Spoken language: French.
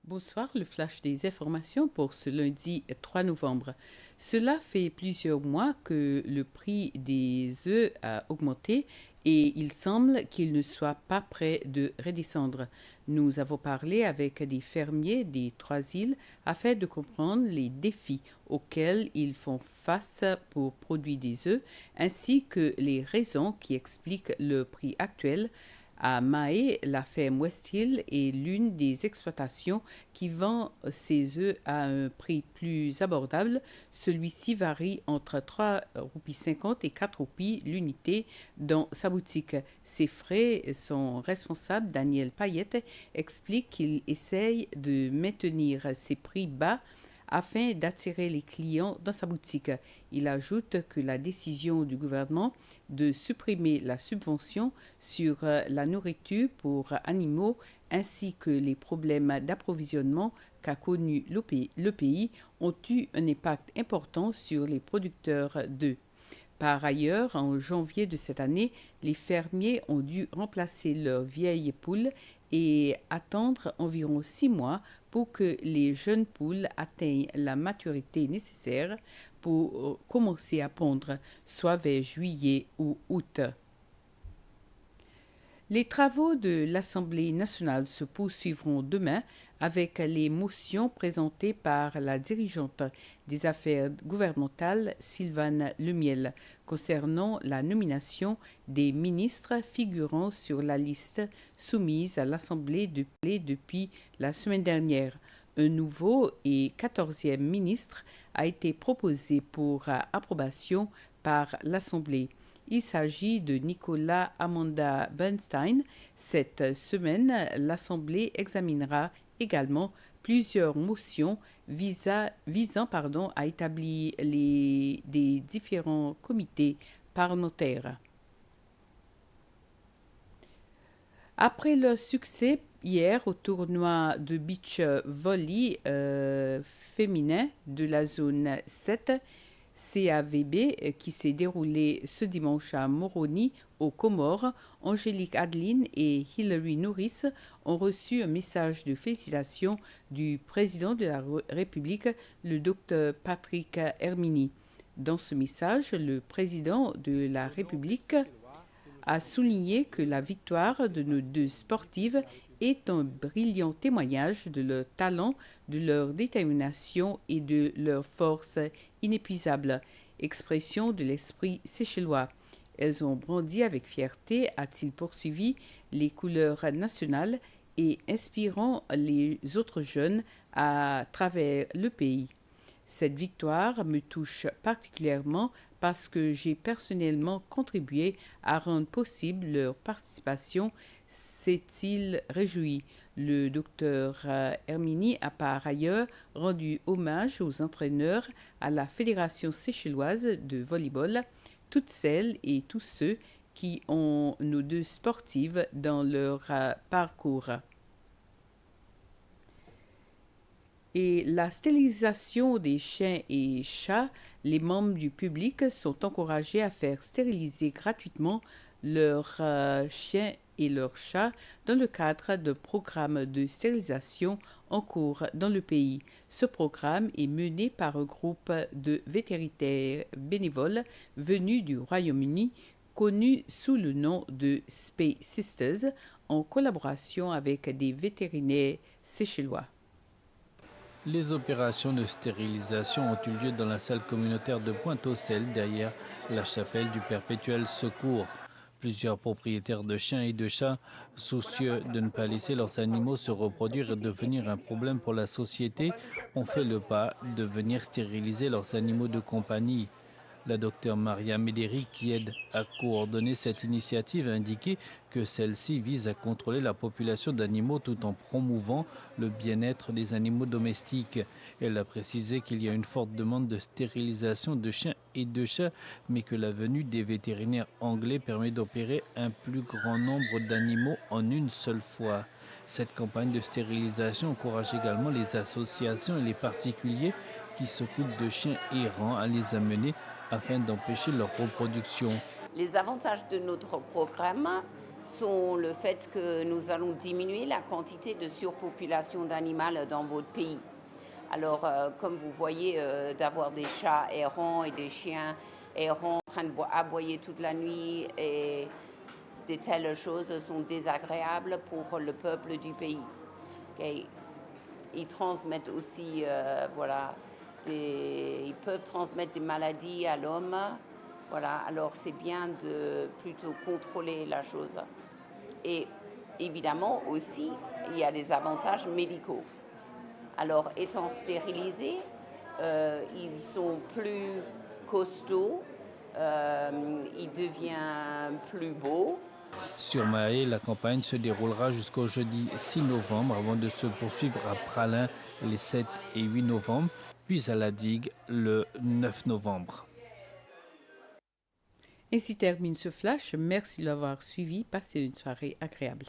Bonsoir, le flash des informations pour ce lundi 3 novembre. Cela fait plusieurs mois que le prix des œufs a augmenté et il semble qu'il ne soit pas prêt de redescendre. Nous avons parlé avec des fermiers des trois îles afin de comprendre les défis auxquels ils font face pour produire des œufs ainsi que les raisons qui expliquent le prix actuel. À Mahé, la ferme Westhill est l'une des exploitations qui vend ses œufs à un prix plus abordable. Celui-ci varie entre 3,50 roupies et 4 roupies l'unité dans sa boutique. Ses frais, son responsable, Daniel Payette, explique qu'il essaye de maintenir ses prix bas afin d'attirer les clients dans sa boutique. Il ajoute que la décision du gouvernement de supprimer la subvention sur la nourriture pour animaux ainsi que les problèmes d'approvisionnement qu'a connu le pays ont eu un impact important sur les producteurs d'œufs. Par ailleurs, en janvier de cette année, les fermiers ont dû remplacer leurs vieilles poules et attendre environ 6 mois pour que les jeunes poules atteignent la maturité nécessaire pour commencer à pondre, soit vers juillet ou août. Les travaux de l'Assemblée nationale se poursuivront demain avec les motions présentées par la dirigeante des affaires gouvernementales, Sylvane Lemiel, concernant la nomination des ministres figurant sur la liste soumise à l'Assemblée depuis la semaine dernière. Un nouveau et 14e ministre a été proposé pour approbation par l'Assemblée. Il s'agit de Nicolas Amanda Bernstein. Cette semaine, l'Assemblée examinera également plusieurs motions visant à établir des différents comités parlementaires. Après leur succès hier au tournoi de beach volley féminin de la zone 7, CAVB, qui s'est déroulé ce dimanche à Moroni, aux Comores, Angélique Adeline et Hilary Norris ont reçu un message de félicitations du président de la République, le Dr Patrick Hermini. Dans ce message, le président de la République a souligné que la victoire de nos deux sportives est un brillant témoignage de leur talent, de leur détermination et de leur force inépuisable, expression de l'esprit séchellois. Elles ont brandi avec fierté, a-t-il poursuivi, les couleurs nationales et inspirant les autres jeunes à travers le pays. Cette victoire me touche particulièrement parce que j'ai personnellement contribué à rendre possible leur participation, s'est-il réjoui. Le docteur Hermini a par ailleurs rendu hommage aux entraîneurs, à la Fédération séchelloise de volleyball, toutes celles et tous ceux qui ont nos deux sportives dans leur parcours. Et la stérilisation des chiens et chats, les membres du public sont encouragés à faire stériliser gratuitement leurs chiens et leurs chats dans le cadre d'un programme de stérilisation en cours dans le pays. Ce programme est mené par un groupe de vétérinaires bénévoles venus du Royaume-Uni, connu sous le nom de Spay Sisters, en collaboration avec des vétérinaires séchellois. Les opérations de stérilisation ont eu lieu dans la salle communautaire de Pointe-aux-Celles, derrière la chapelle du Perpétuel Secours. Plusieurs propriétaires de chiens et de chats, soucieux de ne pas laisser leurs animaux se reproduire et devenir un problème pour la société, ont fait le pas de venir stériliser leurs animaux de compagnie. La docteure Maria Médéric, qui aide à coordonner cette initiative, a indiqué que celle-ci vise à contrôler la population d'animaux tout en promouvant le bien-être des animaux domestiques. Elle a précisé qu'il y a une forte demande de stérilisation de chiens et de chats, mais que la venue des vétérinaires anglais permet d'opérer un plus grand nombre d'animaux en une seule fois. Cette campagne de stérilisation encourage également les associations et les particuliers qui s'occupent de chiens errants à les amener afin d'empêcher leur reproduction. Les avantages de notre programme, sont le fait que nous allons diminuer la quantité de surpopulation d'animaux dans votre pays. Alors, comme vous voyez, d'avoir des chats errants et des chiens errants en train d'aboyer toute la nuit et de telles choses sont désagréables pour le peuple du pays. Okay. Ils transmettent aussi, ils peuvent transmettre des maladies à l'homme. Voilà, alors c'est bien de plutôt contrôler la chose. Et évidemment aussi, il y a des avantages médicaux. Alors, étant stérilisés, ils sont plus costauds, ils deviennent plus beaux. Sur Mahé, la campagne se déroulera jusqu'au jeudi 6 novembre avant de se poursuivre à Pralin les 7 et 8 novembre, puis à la Digue le 9 novembre. Ainsi termine ce flash. Merci de l'avoir suivi. Passez une soirée agréable.